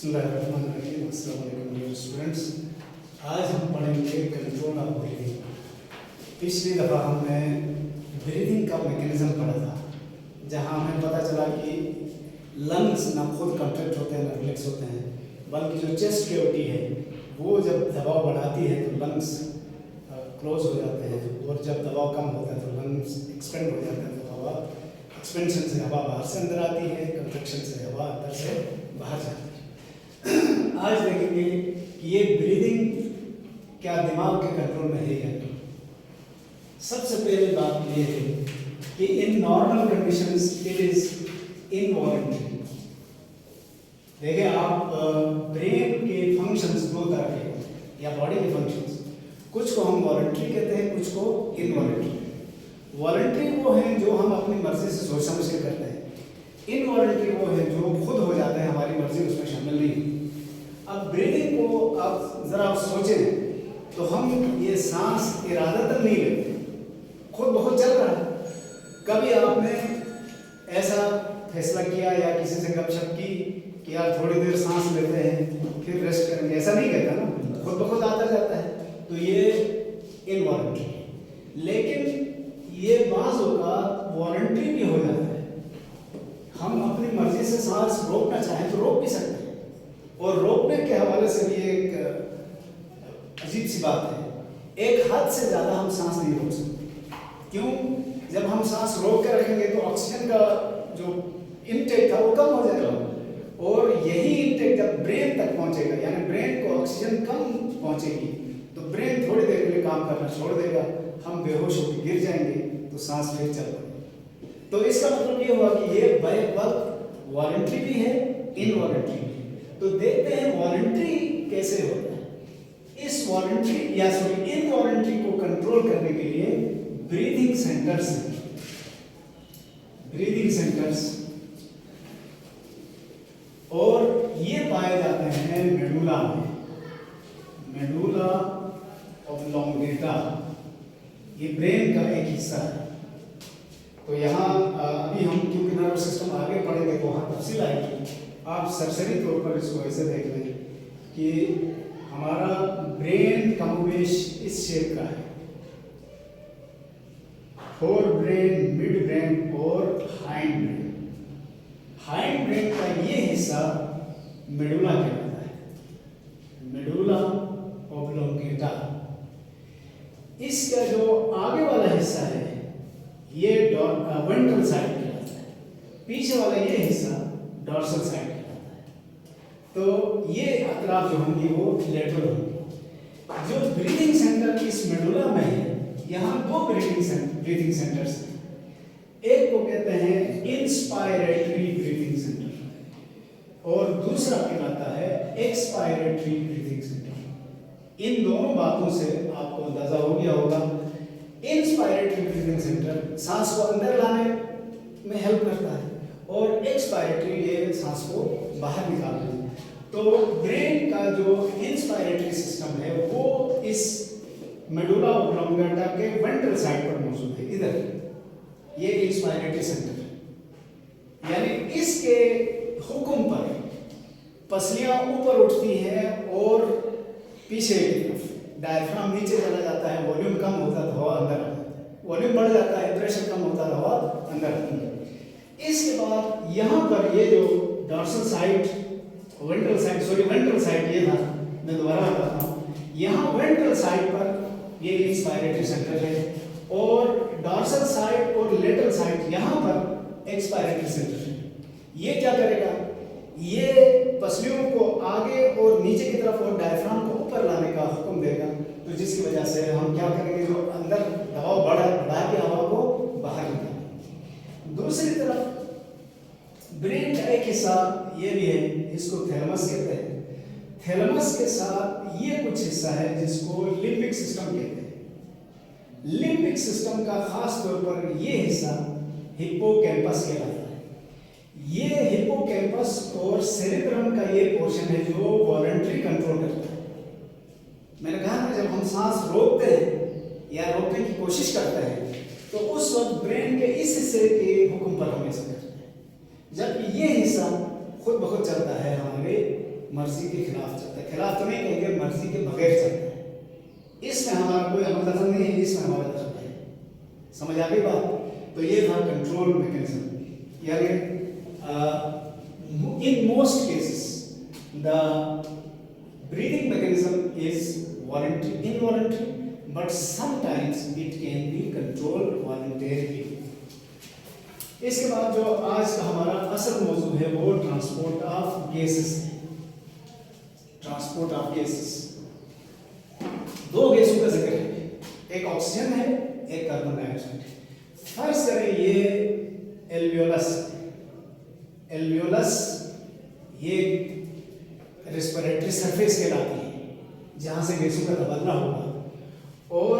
बिस्मिल्लाहिर्रहमानिर्रहीम। अस्सलाम वालेकुम डियर स्टूडेंट्स। आज हम पढ़ेंगे कंट्रोल ऑफ ब्रीदिंग। पिछली दफ़ा हमने ब्रीदिंग का मैकेनिज्म पढ़ा था, जहां हमें पता चला कि लंग्स ना खुद कंट्रैक्ट होते हैं ना रिलैक्स होते हैं, बल्कि जो चेस्ट कैविटी है वो जब दबाव बढ़ाती है तो लंग्स क्लोज हो जाते हैं, और जब दबाव कम होता है तो लंग्स एक्सपेंड हो जाते हैं। तो हवा एक्सपेंशन से हवा बाहर से अंदर आती है, कंट्रैक्शन से हवा अंदर से बाहर जाती है। आज देखेंगे कि ये ब्रीदिंग क्या दिमाग के कंट्रोल में है या नहीं। सबसे पहले बात ये है कि in normal conditions it is involuntary. देखिए आप ब्रेन के फंक्शंस दो तरह के हैं या बॉडी के फंक्शंस, कुछ को हम वॉलंटरी कहते हैं, कुछ को इनवॉलंटरी। वॉलंटरी वो हैं जो हम अपनी मर्जी से सोच समझ के करते हैं, इनवॉलंटरी वो है जो खुद हो जाते हैं, हमारी मर्जी उसमें शामिल नहीं है। अब ब्रीदिंग को आप जरा आप सोचें तो हम ये सांस इरादतन नहीं लेते, खुद बहुत चल रहा है। कभी आपने ऐसा फैसला किया या किसी से गपशप की कि यार थोड़ी देर सांस लेते हैं फिर रेस्ट करेंगे, ऐसा नहीं कहता ना, खुद ब खुद आता जाता है, तो ये इनवॉलंटरी। लेकिन ये बाज़ औक़ात वॉलंटरी भी हो जाता है। हम अपनी मर्जी से सांस रोकना चाहें तो रोक भी सकते हैं, और रोकने के हवाले से भी एक अजीब सी बात है, एक हद से ज़्यादा हम सांस नहीं रोक सकते। क्यों? जब हम सांस रोक कर रखेंगे तो ऑक्सीजन का जो इनटेक था वो कम हो जाएगा, और यही इनटेक जब ब्रेन तक पहुंचेगा, यानी ब्रेन को ऑक्सीजन कम पहुंचेगी, तो ब्रेन थोड़ी देर के लिए काम करना छोड़ देगा, हम बेहोश होकर गिर जाएंगे, तो सांस फिर चल पड़ेगी। तो इसका मतलब ये हुआ कि ये बैक वक्त वॉलंटरी भी है, इनवॉलंटरी भी है। तो देखते हैं वॉलंटरी कैसे होता है। इस वॉलंटरी या सॉरी इनवॉलंटरी को कंट्रोल करने के लिए ब्रीदिंग सेंटर्स हैं। ब्रीदिंग सेंटर्स, और ये पाए जाते हैं मेडुला में, मेडुला ऑब्लोंगेटा। ये ब्रेन का एक हिस्सा है। तो यहाँ अभी हम क्योंकि नर्वस सिस्टम आगे पढ़ेंगे तो वहाँ तफसील आएगी। आप सरसरी तौर पर इसको ऐसे देख लें कि हमारा ब्रेन कमोबेश इस शेप का है, फोर ब्रेन, मिड ब्रेन और हाइंड ब्रेन। हाइंड ब्रेन का ये हिस्सा मेडुला कहलाता है, मेडुला ऑब्लोंगेटा। इसका जो आगे वाला हिस्सा है ये वेंट्रल साइड कहलाता है, पीछे वाला ये हिस्सा डॉर्सल साइड कहलाता है। तो ये अतराफ जो होंगी वो लेटरल होंगी। जो ब्रीदिंग सेंटर इस मेडुला में है, यहाँ दो ब्रीदिंग सेंटर्स हैं। एक को कहते हैं इंस्पायरेटरी ब्रीदिंग सेंटर और दूसरा कहलाता है एक्सपायरेटरी ब्रीदिंग सेंटर। इन दोनों बातों से आपको अंदाजा हो गया होगा। इंस्पायरेटरी ब्रीदिंग सेंटर सांस को अंदर लाने में हेल्प करता है, और एक्सपायरेटरी ये सांस को बाहर निकालने में। तो ब्रेन का जो इंस्पायरेटरी सिस्टम है वो इस मेडुला ऑब्लोंगेटा के वेंट्रल साइड पर मौजूद है, इधर ये इंस्पायरेटरी सेंटर। यानी इसके हुक्म पर पसलियां ऊपर उठती हैं और पीछे की तरफ डायफ्राम नीचे चला जाता है, वॉल्यूम कम होता है तो हवा अंदर आता है, वॉल्यूम बढ़ जाता है, प्रेशर कम होता है, हवा अंदर आती है। इसके बाद यहाँ पर ये जो dorsal side, ventral side, sorry ventral side ये था, मैं दोबारा बताता हूँ। यहाँ वेंट्रल साइड पर ये इंस्पायरेटरी सेंटर है, और डॉर्सल साइड और लेटरल साइड यहाँ पर एक्सपायरेटरी सेंटर है। ये क्या करेगा? ये पसलियों को आगे और नीचे की तरफ और डायफ्राम को ऊपर लाने का हुक्म देगा, तो जिसकी वजह से हम क्या करेंगे, जो अंदर दबाव बढ़ा के हवा को बाहर निकालेंगे। दूसरी तरफ ब्रेन का एक हिस्सा ये भी है, इसको थैलेमस कहते हैं। थैलेमस के साथ ये कुछ हिस्सा है जिसको लिम्बिक सिस्टम कहते हैं। लिम्बिक सिस्टम का खास तौर पर ये हिस्सा हिप्पोकैम्पस कहलाता है। ये हिप्पोकैम्पस और सेरेब्रम का ये पोर्शन है जो वॉलंटरी कंट्रोल करता है। मैंने कहा ना, जब हम सांस रोकते हैं या रोकने की कोशिश करते हैं तो उस वक्त ब्रेन के इस हिस्से के हुक्म पर हम ऐसा करते हैं, जबकि ये हिस्सा खुद ब खुद चलता है हमारे मर्जी के खिलाफ चलता है, खिलाफ तो नहीं कहेंगे, मर्जी के बगैर चलता है। इसमें हमारा कोई अमल दखल नहीं है, इसमें हमारा दखल है। समझ आ गई बात? तो ये था कंट्रोल मैकेनिज्म, यानी in most cases the breathing mechanism is involuntary, but sometimes it can be controlled voluntarily. इसके बाद जो आज का हमारा असल मौजू है वो ट्रांसपोर्ट ऑफ गैसेस है। ट्रांसपोर्ट ऑफ गैसेस, दो गैसों का जिक्र है, एक ऑक्सीजन है, एक कार्बन डाइऑक्साइड। फर्ज करें ये एल्वियोलस, ये रेस्पिरेटरी सरफेस कहलाती है जहां से गैसों का तबादला होगा। और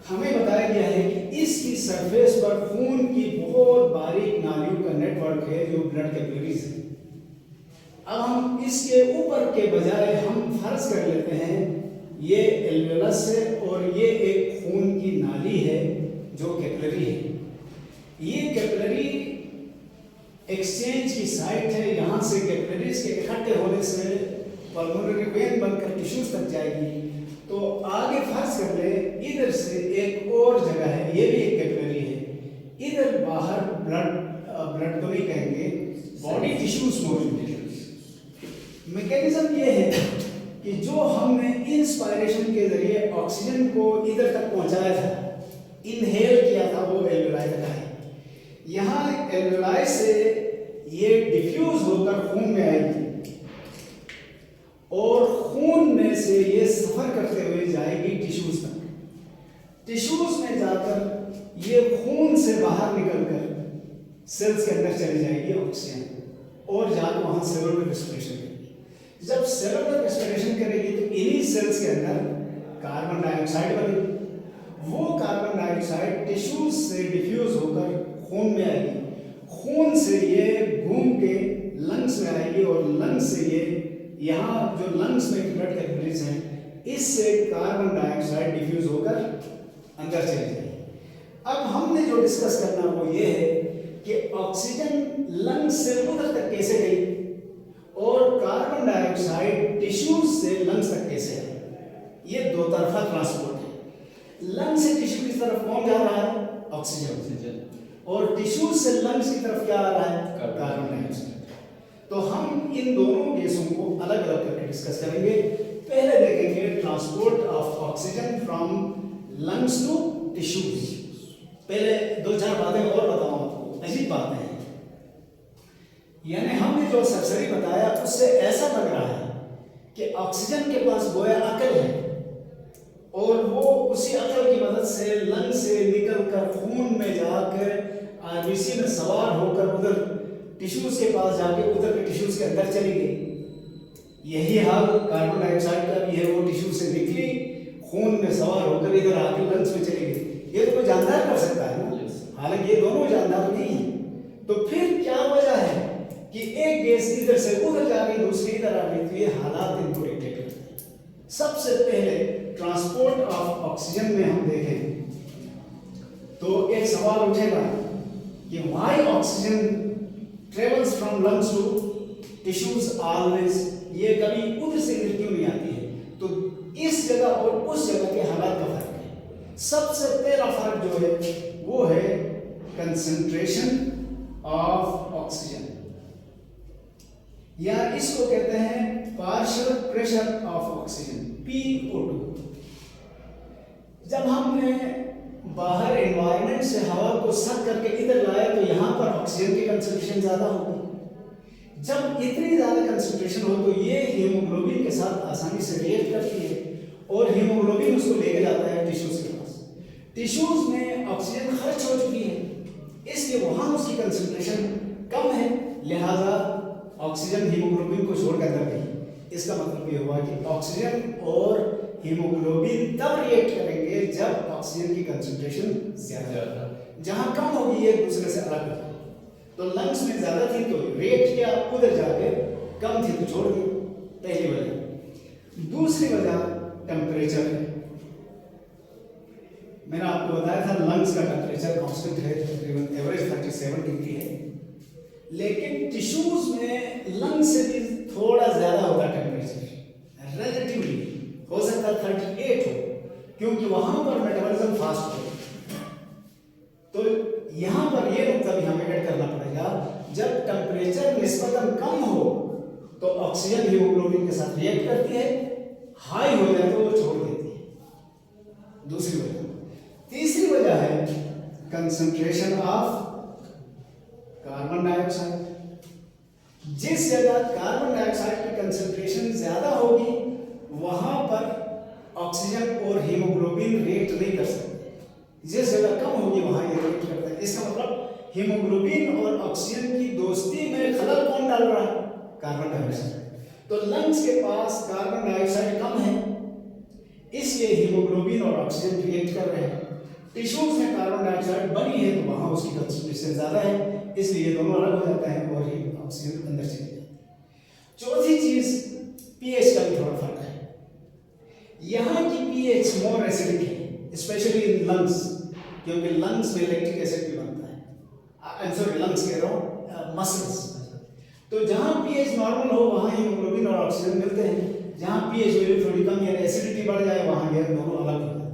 हमें बताया गया है कि इसकी सरफेस पर खून की बहुत बारीक नालियों का नेटवर्क है जो ब्लड कैपिलरीज है। अब हम इसके ऊपर के बजाय हम फर्ज कर लेते हैं ये एल्वियोलस है और ये एक खून की नाली है जो कैपिलरी है। ये कैपिलरी एक्सचेंज की साइट है, यहाँ से कैपिलरीज के इकट्ठे होने से पल्मोनरी वेन बनकर टिश्यूज तक जाएगी। तो आगे फर्ज कर ले इधर से एक और जगह है, ये भी एक कैपिलरी है, इधर बाहर ब्लड तो नहीं कहेंगे, बॉडी टिश्यूज मौजूद है। मैकेनिज्म ये है कि जो हमने इंस्पायरेशन के जरिए ऑक्सीजन को इधर तक पहुंचाया था, इनहेल किया था, वो एल्वियोलाई तक है। यहाँ एल्वियोलाई से ये डिफ्यूज होकर खून में आएगी और खून में से ये सफर करते हुए जाएगी टिश्यूज तक। टिश्यूज में जाकर ये खून से बाहर निकलकर सेल्स के अंदर चली जाएगी ऑक्सीजन और जाकर वहां सेलुलर रेस्पिरेशन करेगी। जब सेलुलर रेस्पिरेशन करेगी तो इन्हीं सेल्स के अंदर कार्बन डाइऑक्साइड बनेगी। वो कार्बन डाइऑक्साइड टिश्यूज से डिफ्यूज होकर खून में आएगी, खून से ये घूम के लंग्स में आएगी और लंग्स से ये यहाँ जो लंग्स में ब्लड कैपिलरीज हैं इससे कार्बन डाइऑक्साइड डिफ्यूज होकर अंदर चली जाएगी। अब हमने जो डिस्कस करना वो ये है कि ऑक्सीजन लंग्स से उधर तक कैसे गई और कार्बन डाइऑक्साइड टिश्यूज से लंग्स तक कैसे आई। ये दो तरफा ट्रांसपोर्ट है। लंग्स से टिश्यू की तरफ कौन जा रहा है? ऑक्सीजन। और टिश्यूज से लंग्स की तरफ क्या आ रहा है? Carbon dioxide. तो हम इन दोनों गैसों को अलग अलग करके डिस्कस करेंगे। पहले देखेंगे transport of oxygen from lungs to tissues. पहले दो चार बातें और बताऊं आपको, अजीब बातें हैं, यानी हमने जो सरसरी बताया उससे ऐसा लग रहा है कि ऑक्सीजन के पास गोया अकल है और वो उसी अकल की मदद से लंग से निकलकर खून में जाकर आरबीसी में सवार होकर उधर टिश्यूज के पास जाके उधर के टिश्यूज के अंदर चली गई। यही हाल कार्बन डाइऑक्साइड का भी है, वो टिश्यू से निकली, खून में सवार होकर इधर आके लंग्स में चली गई। ये तो कोई जानदार कर सकता है ना, हालांकि ये दोनों जानदार नहीं है। तो फिर क्या वजह है कि एक गैस इधर से उधर जा गई, दूसरी इधर आ गई? तो ये हालात इनको डिक्टेट करते हैं। सबसे पहले ट्रांसपोर्ट ऑफ ऑक्सीजन में हम देखें तो एक सवाल उठेगा कि why oxygen travels from lungs to tissues always, ये कभी उधर से इधर क्यों नहीं आती है? तो इस जगह और उस जगह के हालात का फर्क है। सबसे पहला फर्क जो है वो है कंसंट्रेशन ऑफ ऑक्सीजन, या इसको कहते हैं partial pressure of oxygen, PO2। जब हमने बाहर एनवायरनमेंट से हवा को सक करके इधर लाया तो यहाँ पर ऑक्सीजन की कंसंट्रेशन ज्यादा होगी। जब इतनी ज्यादा कंसंट्रेशन हो तो ये हीमोग्लोबिन के साथ आसानी से रिएक्ट करती है और हीमोग्लोबिन उसको लेके जाता है टिश्यूज के पास। टिश्यूज में ऑक्सीजन खर्च हो चुकी है, इसलिए वहां उसकी कंसंट्रेशन कम है, लिहाजा ऑक्सीजन हीमोग्लोबिन को छोड़कर अंदर गई। इसका मतलब ये हुआ कि ऑक्सीजन और हीमोग्लोबिन तब रिएक्ट करेंगे जब ऑक्सीजन की कंसंट्रेशन ज्यादा, जहां कम होगी एक दूसरे से अलग होगी। तो लंग्स में ज्यादा थी तो रिएक्ट किया, उधर जाके कम थी तो छोड़ दी, पहली वजह। दूसरी वजह टेम्परेचर है। मैंने आपको बताया था लंग्स का टेम्परेचर कांस्टेंट है, तकरीबन एवरेज 37 डिग्री है, लेकिन टिश्यूज में लंग्स से भी थोड़ा ज्यादा होता क्योंकि वहां पर मेटाबॉलिज्म फास्ट हो। तो यहां पर ये नुकता भी हमें ऐड करना पड़ेगा, जब टेम्परेचर निस्बतन कम हो तो ऑक्सीजन हीमोग्लोबिन के साथ रिएक्ट करती है, हाई हो जाए तो वो छोड़ देती है। दूसरी वजह। तीसरी वजह है कंसंट्रेशन ऑफ कार्बन डाइऑक्साइड। जिस जगह कार्बन डाइऑक्साइड की कंसंट्रेशन ज्यादा होगी वहां पर ऑक्सीजन और हीमोग्लोबिन रिएक्ट नहीं कर सकते, जिस जगह कम होगी वहां ये रिएक्ट करता है। इसका मतलब हीमोग्लोबिन और ऑक्सीजन की दोस्ती में खलल कौन डाल रहा है? Carbon dioxide. तो लंग्स के पास कार्बन डाइऑक्साइड कम है, इसलिए हीमोग्लोबिन और ऑक्सीजन रिएक्ट कर रहे हैं। टिश्यूज में कार्बन डाइऑक्साइड बनी है तो वहां उसकी कंसंट्रेशन ज्यादा है, इसलिए ये दोनों अलग हो जाता है और ऑक्सीजन अंदर चली जाती है। चौथी चीज, पीएच का भी थोड़ा फर्क है। यहाँ की पीएच मोर एसिडिक है, स्पेशली इन लंग्स, क्योंकि लंग्स में लैक्टिक एसिड भी बनता है। आई एम सॉरी, लंग्स कह रहा हूँ, मसल्स। तो जहाँ पीएच नॉर्मल हो वहाँ हीमोग्लोबिन और ऑक्सीजन मिलते हैं, जहाँ पीएच वैल्यू थोड़ी कम या एसिडिटी बढ़ जाए वहाँ ये दोनों अलग हो जाते हैं।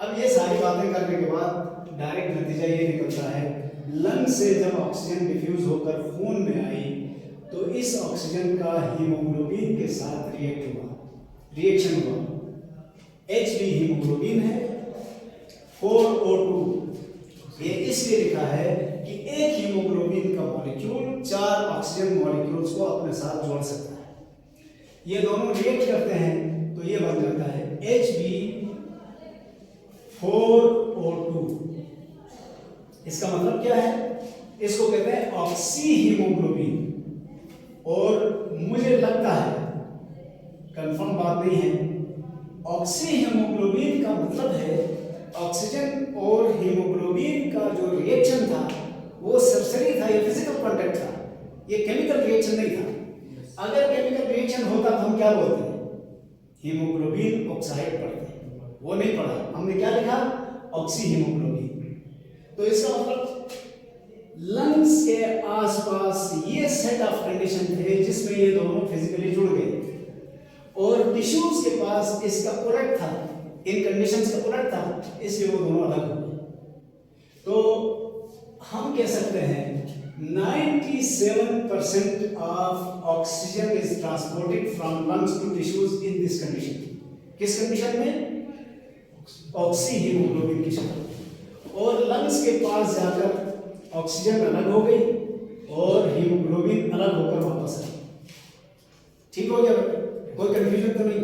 अब ये सारी बातें करने के बाद डायरेक्ट नतीजा ये निकलता है, लंग से जब ऑक्सीजन डिफ्यूज होकर खून में आई तो इस ऑक्सीजन का हीमोग्लोबिन के साथ रिएक्शन हुआ। Hb हीमोग्लोबिन है, 4O2। ये इसलिए लिखा है कि एक हीमोग्लोबिन का मॉलिक्यूल 4 ऑक्सीजन मॉलिक्यूल्स को अपने साथ जोड़ सकता है। ये दोनों रिएक्ट करते हैं तो ये बन जाता है Hb4O2। इसका मतलब क्या है? इसको कहते हैं ऑक्सी हीमोग्लोबिन। और मुझे लगता है, कंफर्म बात नहीं है, ऑक्सी हीमोग्लोबिन का मतलब है ऑक्सीजन और हीमोग्लोबिन का जो रिएक्शन था वो सरसरी था, ये फिजिकल कांटेक्ट था, ये केमिकल रिएक्शन नहीं था। अगर केमिकल रिएक्शन होता तो हम क्या बोलते हैं? हीमोग्लोबिन ऑक्साइड पढ़ते हैं, वो नहीं पढ़ा। हमने क्या लिखा? Oxy haemoglobin. तो इसका मतलब लंग्स के आसपास ये सेट ऑफ कंडीशन थे जिसमें ये दोनों फिजिकली जुड़ गए, और टिश्यूज के पास इसका उलट था, इन कंडीशंस का उलट था, इसलिए वो दोनों अलग हो गए। तो हम कह सकते हैं 97% of oxygen is transported from lungs to tissues in this condition. किस कंडीशन में? ऑक्सी हीमोग्लोबिन की शक्ल। और लंग्स के पास जाकर ऑक्सीजन अलग हो गई और हीमोग्लोबिन अलग होकर वापस आई। ठीक हो गया? कोई कंफ्यूजन तो नहीं?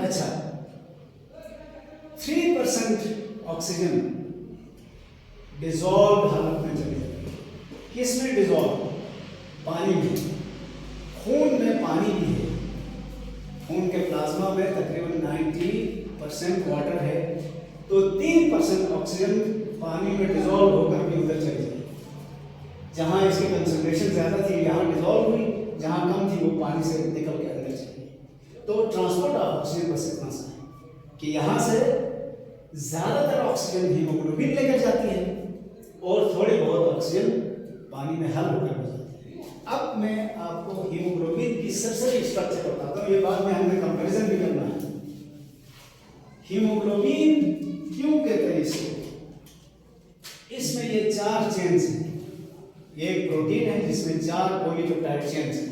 अच्छा, 3% ऑक्सीजन डिसॉल्व हालत में चली जाती है। किस में डिसॉल्व? पानी में। खून में पानी भी है, खून के प्लाज्मा में तकरीबन 90% वाटर है, तो 3% ऑक्सीजन पानी में डिसॉल्व होकर भी उधर चली जाएगी। जहां इसकी कंसंट्रेशन ज्यादा थी यहाँ डिसॉल्व हुई, जहां कम थी वो पानी से निकल के अंदर चली गई। तो ट्रांसपोर्ट ऑफ ऑक्सीजन बस इतना सा है कि यहाँ से ज्यादातर ऑक्सीजन हीमोग्लोबिन लेकर जाती है और थोड़ी बहुत ऑक्सीजन पानी में हल होकर हो जाती है। अब मैं आपको हीमोग्लोबिन की सरसरी स्ट्रक्चर बताता हूँ, ये बाद में हमने कंपैरिजन भी करना है। हीमोग्लोबिन क्यों कहते हैं इसको? इसमें ये 4 चेन्स हैं। ये एक प्रोटीन है जिसमें 4 पॉलीपेप्टाइड चेन्स हैं।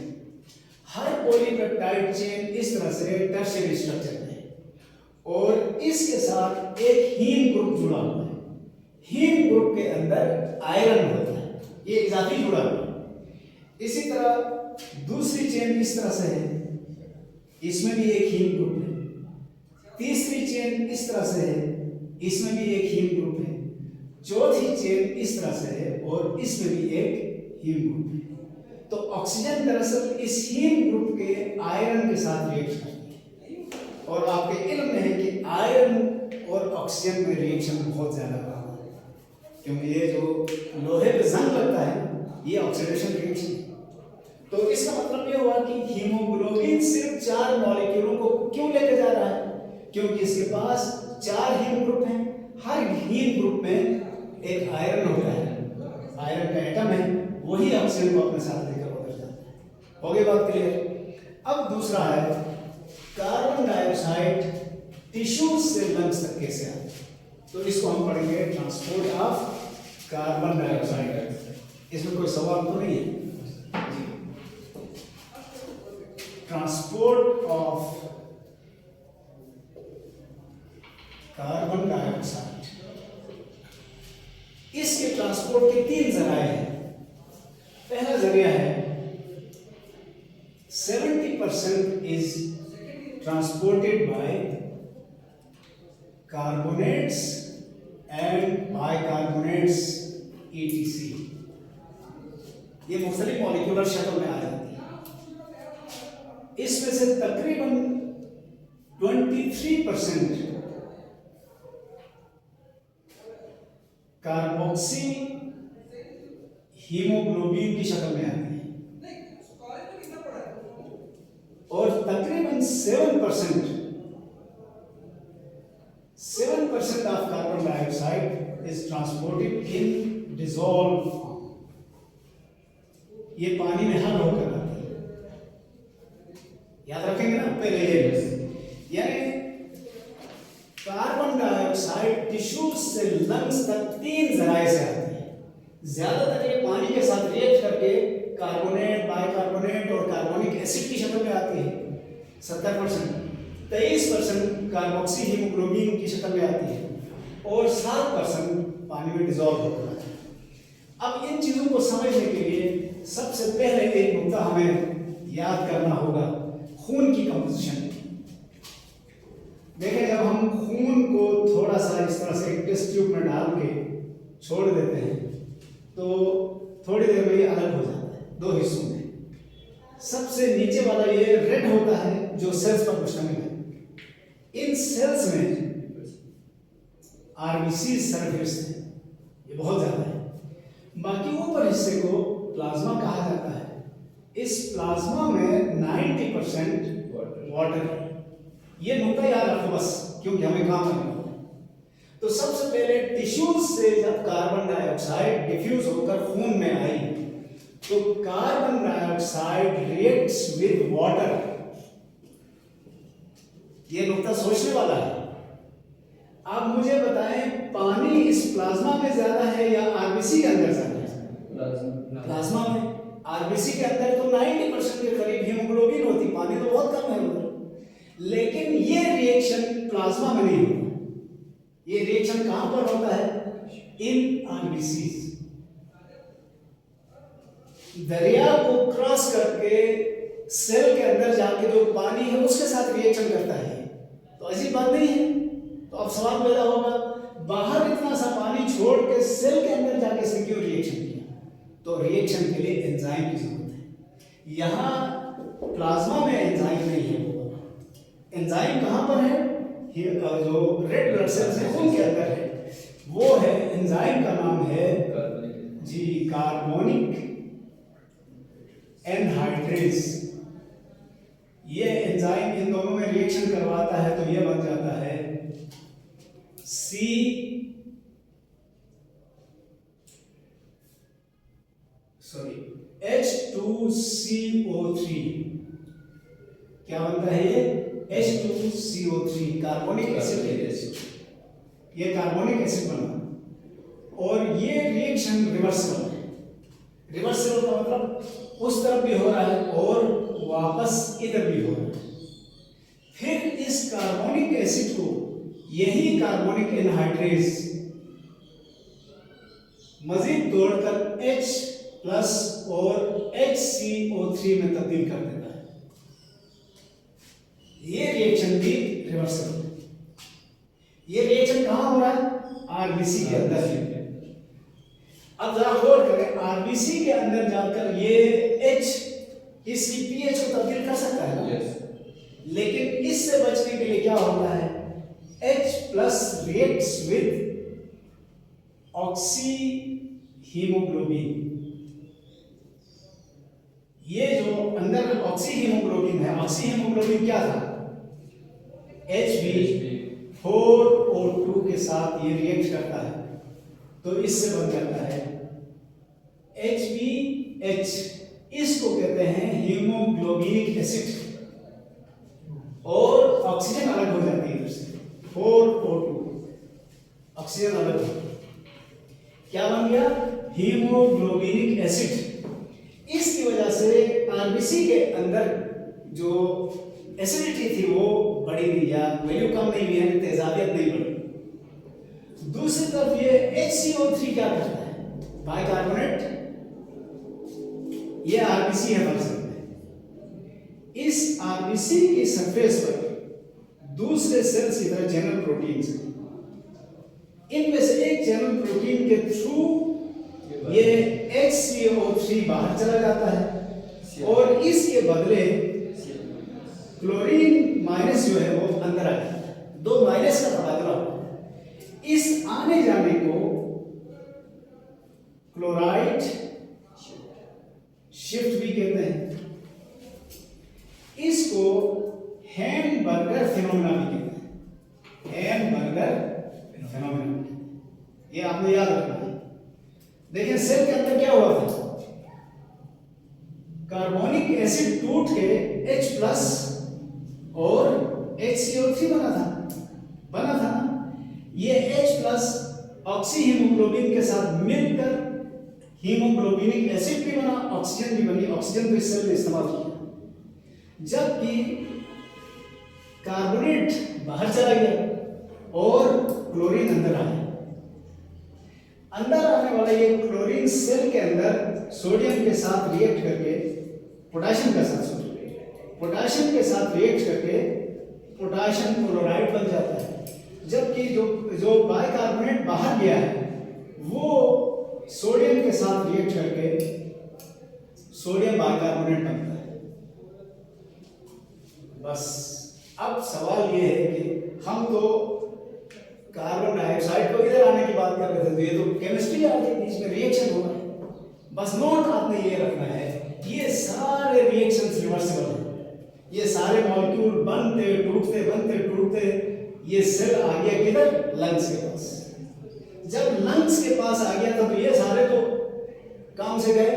हर पॉलीपेप्टाइड चेन इस तरह से टर्शियरी स्ट्रक्चर में है और इसके साथ एक हीम ग्रुप जुड़ा हुआ है। हीम ग्रुप के अंदर आयरन होता है, ये इजाफी जुड़ा हुआ है। इसी तरह दूसरी चेन इस तरह से है, इसमें भी एक हीम ग्रुप है। तीसरी चेन इस तरह से है, इसमें भी एक हीम ग्रुप है। चौथी चेन इस तरह से है और इसमें भी एक हीम ग्रुप है। तो ऑक्सीजन दरअसल इस हीम ग्रुप के आयरन के साथ रिएक्ट करती है और आपके इल्म में है कि आयरन और ऑक्सीजन में रिएक्शन बहुत ज्यादा होता है, क्योंकि ये जो लोहे पे जंग लगता है ये ऑक्सीडेशन रिएक्शन है। तो इसका मतलब ये हुआ कि हीमोग्लोबिन सिर्फ 4 मॉलिक्यूलों को क्यों लेकर जा रहा है? क्योंकि इसके पास 4 हीम ग्रुप हैं। हर हीम ग्रुप में एक आयरन होता है, आयरन का एटम है, वही ऑक्सीजन को अपने साथ लेकर उधर जाता है। हो गई बात क्लियर? अब दूसरा है कार्बन डाइऑक्साइड टिश्यूज से लंग्स तक कैसे आते हैं, तो इसको हम पढ़ेंगे ट्रांसपोर्ट ऑफ कार्बन डाइऑक्साइड। इसमें कोई सवाल तो नहीं है? ट्रांसपोर्ट ऑफ कार्बन डाइऑक्साइड, इसके ट्रांसपोर्ट के 3 जराए हैं। पहला जरिया है 70% is transported by carbonates and bicarbonates ETC। ये मुख्तलिफ मॉलिक्यूलर शक्ल में आ जाती है। इसमें से तकरीबन 23% कार्बोक्सी हीमोग्लोबिन की शक्ल में आती है और तकरीबन 7% of carbon dioxide is transported in dissolve form. ये पानी में हल होकर आती है, याद रखेंगे ना पहले ये। यानी कार्बन डाइऑक्साइड टिश्यूज से लंग्स तक 3 जराए से आती है। ज्यादातर ये पानी के साथ रिएक्ट करके कार्बोनेट, बाइकार्बोनेट और कार्बोनिक एसिड की शक्ल में आती है 70%, 23% कार्बोक्सी हीमोग्लोबिन की शक्ल में आती है और 7% पानी में डिसॉल्व होता है। अब इन चीजों को समझने के लिए सबसे पहले एक नुकता हमें याद करना होगा, खून की कंपोजिशन। देखें, जब हम खून को थोड़ा सा इस तरह से एक टेस्ट ट्यूब में डाल के छोड़ देते हैं तो थोड़ी देर में ये अलग हो जाता है 2 हिस्सों में। सबसे नीचे वाला ये रेड होता है जो सेल्स पर मुश्तमिल है। इन सेल्स में आरबीसी सरफेस है, ये बहुत ज्यादा है। बाकी ऊपर हिस्से को प्लाज्मा कहा जाता है। इस प्लाज्मा में 90% वाटर है। ये नुकता याद रखो बस, क्योंकि हमें काम करना है। तो सबसे पहले टिश्यूज से जब कार्बन डाइऑक्साइड डिफ्यूज होकर खून में आई तो carbon dioxide reacts with water. ये नुकता सोचने वाला है। आप मुझे बताएं, पानी इस प्लाज्मा में ज्यादा है या आरबीसी के अंदर ज्यादा है? प्लाज्मा में। आरबीसी के अंदर तो 90% के करीब हीमोग्लोबिन होती, पानी तो बहुत कम है उधर। लेकिन ये रिएक्शन प्लाज्मा में नहीं होता। ये रिएक्शन कहां पर होता है? In RBC. दरिया को क्रॉस करके सेल के अंदर जाके जो पानी है उसके साथ रिएक्शन करता है। तो अजीब बात नहीं है। तो अब सवाल पैदा होगा, बाहर इतना सा पानी छोड़ के सेल के अंदर जाके इसने क्यों रिएक्शन किया? तो रिएक्शन के लिए एंजाइम की जरूरत है। यहां प्लाज्मा में एंजाइम नहीं है। एंजाइम कहां पर है? जो रेड ब्लड सेल्स है उनके अंदर है। वो है, एंजाइम का नाम है जी कार्बोनिक एनहाइड्रेज। ये एंजाइम इन दोनों में रिएक्शन करवाता है तो ये बन जाता है H2CO3। क्या बनता है ये? H2CO3 कार्बोनिक एसिड है। ये कार्बोनिक एसिड बना और ये रिएक्शन रिवर्सिबल है। रिवर्सिबल का मतलब उस तरफ भी हो रहा है और वापस इधर भी हो रहा है। फिर इस कार्बोनिक एसिड को यही कार्बोनिक एनहाइड्रेज मजीद तोड़कर H प्लस और HCO3 में तब्दील कर देता है। ये रिएक्शन भी रिवर्सिबल है। ये रिएक्शन कहां हो रहा है? आरबीसी के अंदर। अब जरा गौर करें, आरबीसी के अंदर जाकर ये H इसकी पीएच को तब्दील कर सकता है ना? लेकिन इससे बचने के लिए क्या होता है? H plus reacts with oxy haemoglobin. ये जो अंदर ऑक्सी हीमोग्लोबिन है, ऑक्सी हीमोग्लोबिन क्या था? Hb4O2 के साथ ये रिएक्ट करता है तो इससे बन जाता है HbH। इसको कहते हैं हीमोग्लोबिनिक एसिड और ऑक्सीजन अलग हो जाती है इधर से। 4O2, ऑक्सीजन अलग हो, क्या बन गया? Haemoglobinic acid. इसकी वजह से आरबीसी के अंदर जो एसिडिटी थी वो बढ़ी नहीं, या वैल्यू कम नहीं हुई, यानी तेजाबियत नहीं बढ़ी। दूसरी तरफ ये HCO3 क्या करता है? बाइकार्बोनेट, ये आरबीसी है फंक्शन में। इस आरबीसी की सरफेस पर दूसरे सेल्स की तरह चैनल प्रोटीन है, इनमें से एक चैनल प्रोटीन के थ्रू ये HCO3 बाहर चला जाता है और इसके बदले क्लोरीन माइनस जो है वो अंदर आ जाता है। दो माइनस का तबादला होता है। इस आने जाने को क्लोराइड शिफ्ट भी कहते हैं। इसको हैमबर्गर फिनोमेना भी कहते हैं। हैमबर्गर फिनोमेना, ये आपने याद रखना है। देखिए सेल के अंदर क्या हुआ था? कार्बोनिक एसिड टूट के H प्लस और HCO3 बना था ना। ये H प्लस ऑक्सी हीमोग्लोबिन के साथ मिलकर हीमोग्लोबिनिक एसिड भी बना, ऑक्सीजन भी बनी। ऑक्सीजन तो इस सेल में इस्तेमाल किया, जबकि कार्बोनेट बाहर चला गया और क्लोरीन अंदर आ गया। अंदर आने वाला ये क्लोरीन सेल के अंदर सोडियम के साथ रिएक्ट करके पोटेशियम के साथ रिएक्ट करके पोटेशियम क्लोराइड बन जाता है, जबकि जो बाइकार्बोनेट बाहर गया है वो सोडियम के साथ रिएक्ट करके सोडियम बाइकार्बोनेट बनता है। बस अब सवाल ये है कि हम तो कार्बन डाइऑक्साइड को इधर आने की बात कर रहे थे, तो ये तो केमिस्ट्री आ गई, बीच में रिएक्शन होगा। बस नोट आपने ये रखना है, ये सारे रिएक्शंस रिवर्सिबल हैं। ये सारे मॉलिक्यूल बनते टूटते ये सेल आ गया किधर? लंग्स के पास। जब लंग्स के पास आ गया तो ये सारे तो काम से गए।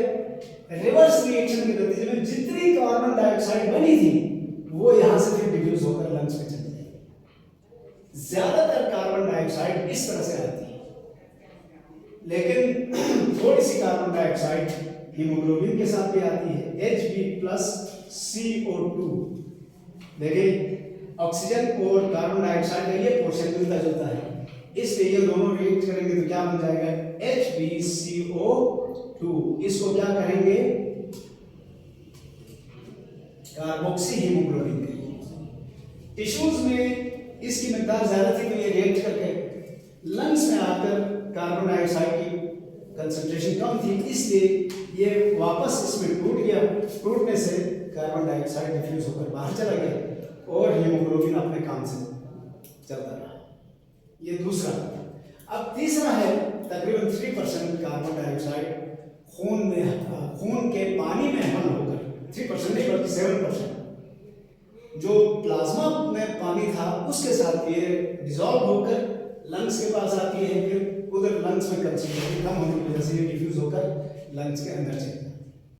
रिवर्स रिएक्शन के नतीजे में जितनी कार्बन डाइऑक्साइड बनी थी वो यहां से फिर डिफ्यूज होकर लंग्स में चली जाएगी। ज्यादातर कार्बन डाइऑक्साइड इस तरह से आती है, लेकिन थोड़ी सी कार्बन डाइऑक्साइड हीमोग्लोबिन के साथ भी आती है, Hb+CO2। देखिए ऑक्सीजन और कार्बन डाइऑक्साइड का ये पोर्शन मिलता जुलता है, इसलिए ये दोनों रिएक्ट करेंगे तो क्या बन जाएगा? HbCO2। इसको क्या करेंगे? कार्बोक्सी हीमोग्लोबिन कहेंगे। टिश्यूज में इसकी मिकदार ज्यादा थी तो ये रिएक्ट करके लंग्स में आकर कार्बन डाइऑक्साइड की कंसंट्रेशन कम थी, इसलिए ये वापस इसमें टूट गया। टूटने से कार्बन डाइऑक्साइड डिफ्यूज होकर बाहर चला गया और हीमोग्लोबिन अपने काम से चलता रहा। ये दूसरा। अब तीसरा है तकरीबन 3% कार्बन डाइऑक्साइड खून के पानी में हल होकर, 3% नहीं बल्कि 7%, जो प्लाज्मा में पानी था उसके साथ ये डिसॉल्व होकर लंग्स के पास आती है, फिर उधर लंग्स में कंसंट्रेशन कम होने की वजह से ये डिफ्यूज होकर लंग्स के अंदर चलती है।